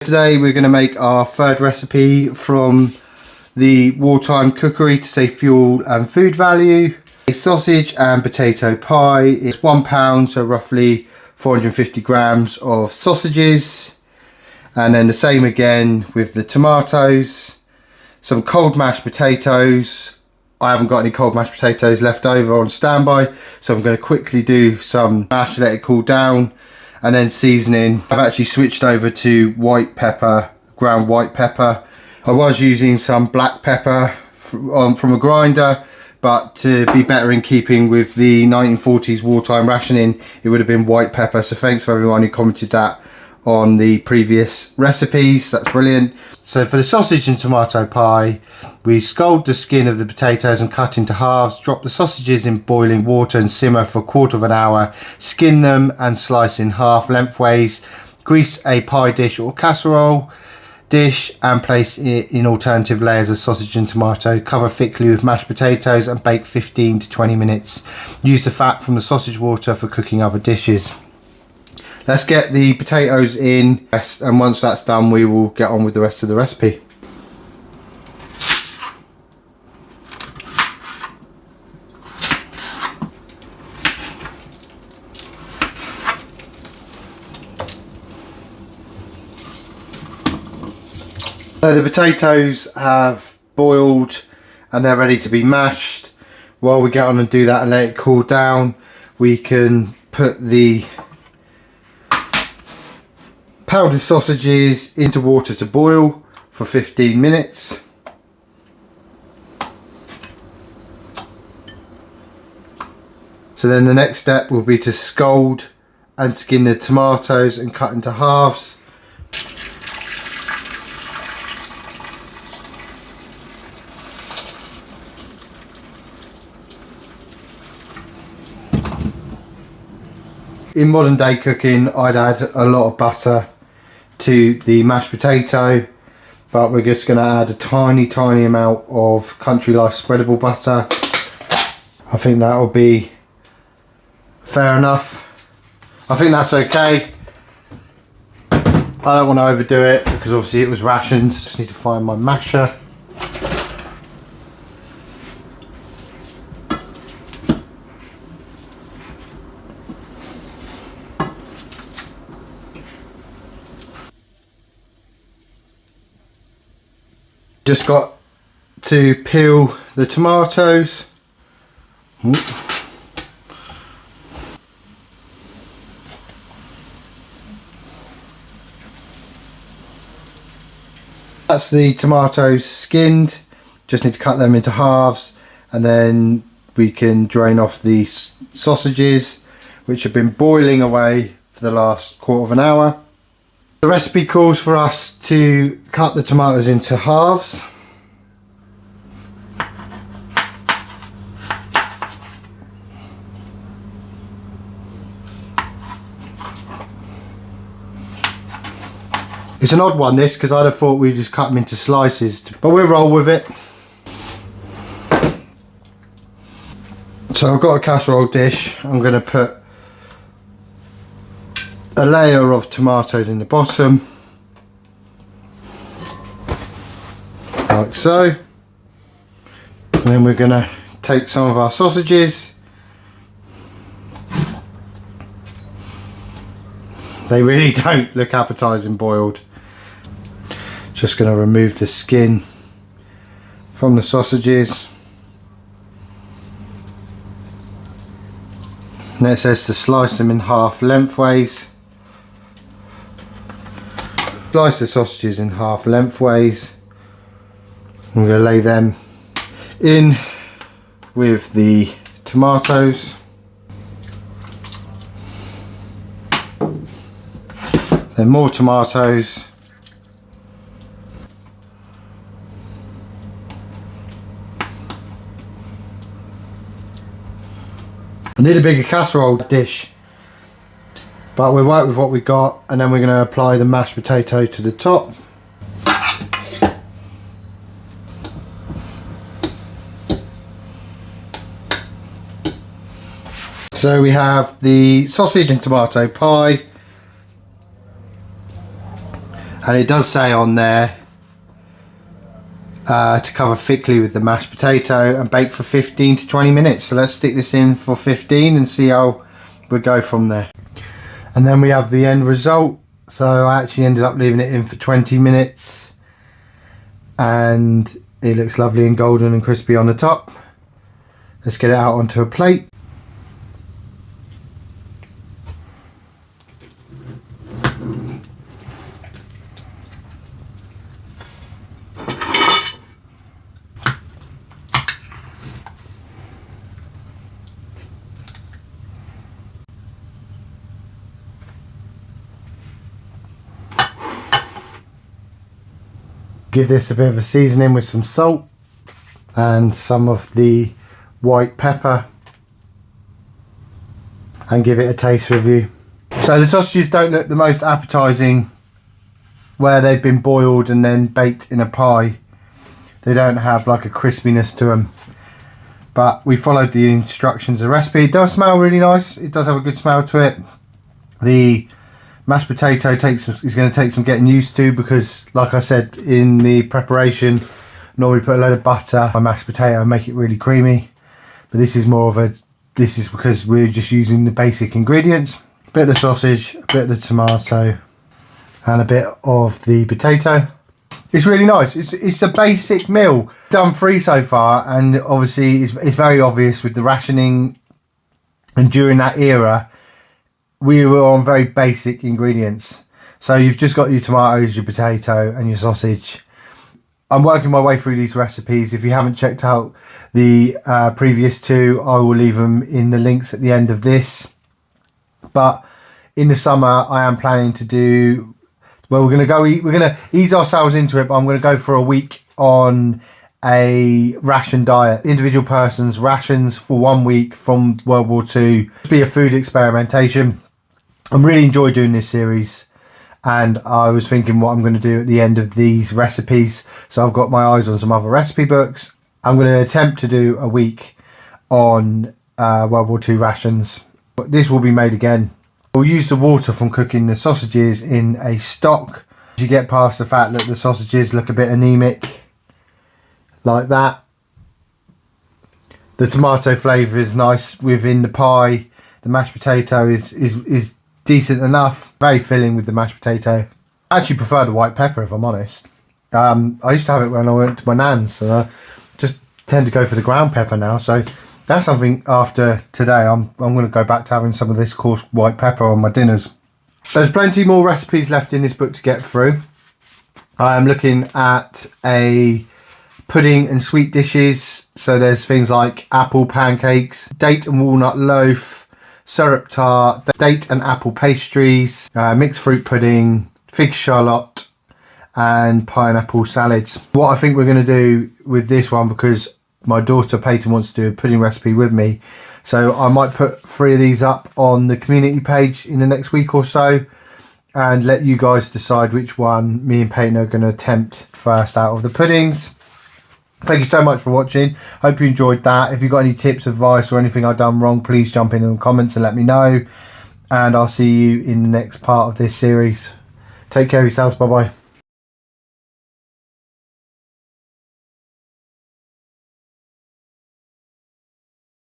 Today we're going to make our third recipe from the wartime cookery to save fuel and food value. A sausage and potato pie. It's £1, so roughly 450 grams of sausages, and then the same again with the tomatoes, some cold mashed potatoes. I haven't got any cold mashed potatoes left over on standby, so I'm going to quickly do some mash, let it cool down, and then seasoning. I've actually switched over to white pepper, ground white pepper. I was using some black pepper from a grinder, but to be better in keeping with the 1940s wartime rationing, it would have been white pepper. So thanks for everyone who commented that on the previous recipes. That's brilliant. So for the sausage and tomato pie, we scald the skin of the potatoes and cut into halves. Drop the sausages in boiling water and simmer for a quarter of an hour. Skin them and slice in half lengthways. Grease a pie dish or casserole dish and place it in alternative layers of sausage and tomato. Cover thickly with mashed potatoes and bake 15 to 20 minutes. Use the fat from the sausage water for cooking other dishes. Let's get the potatoes in, and once that's done we will get on with the rest of the recipe. So the potatoes have boiled and they're ready to be mashed. While we get on and do that and let it cool down, we can put the powdered sausages into water to boil for 15 minutes. So then the next step will be to scald and skin the tomatoes and cut into halves. In modern day cooking, I'd add a lot of butter to the mashed potato, but we're just going to add a tiny amount of Country Life spreadable butter. I think that will be fair enough. I think that's okay. I don't want to overdo it because obviously it was rations. Just need to find my masher. Just got to peel the tomatoes. That's the tomatoes skinned. Just need to cut them into halves, and then we can drain off the sausages, which have been boiling away for the last quarter of an hour. The recipe calls for us to cut the tomatoes into halves. It's an odd one this, because I'd have thought we'd just cut them into slices, but we'll roll with it. So I've got a casserole dish. I'm going to put a layer of tomatoes in the bottom, like so, and then we're going to take some of our sausages. They really don't look appetizing boiled. Just going to remove the skin from the sausages. And it says to slice them in half lengthways. Slice the sausages in half lengthways. I'm going to lay them in with the tomatoes. Then more tomatoes. I need a bigger casserole dish, but we'll work with what we got, and then we're going to apply the mashed potato to the top. So we have the sausage and tomato pie, And it does say on there to cover thickly with the mashed potato and bake for 15 to 20 minutes. So let's stick this in for 15 and see how we go from there. And then we have the end result. So I actually ended up leaving it in for 20 minutes and it looks lovely and golden and crispy on the top. Let's get it out onto a plate. Give this a bit of a seasoning with some salt and some of the white pepper and give it a taste review. So the sausages don't look the most appetizing where they've been boiled and then baked in a pie. They don't have like a crispiness to them, but we followed the instructions of the recipe. It does smell really nice. It does have a good smell to it. The mashed potato is going to take some getting used to because, like I said in the preparation, normally put a load of butter on mashed potato and make it really creamy. But this is more of a, this is because we're just using the basic ingredients. A bit of the sausage, a bit of the tomato, and a bit of the potato. It's really nice. It's a basic meal. Done 3 so far, and obviously it's very obvious with the rationing, and during that era we were on very basic ingredients. So you've just got your tomatoes, your potato and your sausage. I'm working my way through these recipes. If you haven't checked out the previous 2, I will leave them in the links at the end of this. But in the summer I am planning to do, well, we're going to ease ourselves into it, but I'm going to go for a week on a ration diet. Individual person's rations for 1 week from World War II. It'll be a food experimentation. I'm really enjoying doing this series, and I was thinking what I'm going to do at the end of these recipes. So I've got my eyes on some other recipe books. I'm going to attempt to do a week on World War II rations. But this will be made again. We'll use the water from cooking the sausages in a stock. As you get past the fact that the sausages look a bit anemic, like that. The tomato flavour is nice within the pie. The mashed potato is decent enough. Very filling with the mashed potato. I actually prefer the white pepper, if I'm honest. I used to have it when I went to my nan's, and I just tend to go for the ground pepper now. So that's something after today. I'm going to go back to having some of this coarse white pepper on my dinners. There's plenty more recipes left in this book to get through. I am looking at a pudding and sweet dishes. So there's things like apple pancakes, date and walnut loaf, syrup tart, date and apple pastries, mixed fruit pudding, fig charlotte and pineapple salads. What I think we're going to do with this one, because my daughter Peyton wants to do a pudding recipe with me, so I might put 3 of these up on the community page in the next week or so and let you guys decide which one me and Peyton are going to attempt first out of the puddings. Thank you so much for watching. Hope you enjoyed that. If you've got any tips, advice or anything I've done wrong, please jump in the comments and let me know. And I'll see you in the next part of this series. Take care of yourselves. Bye bye.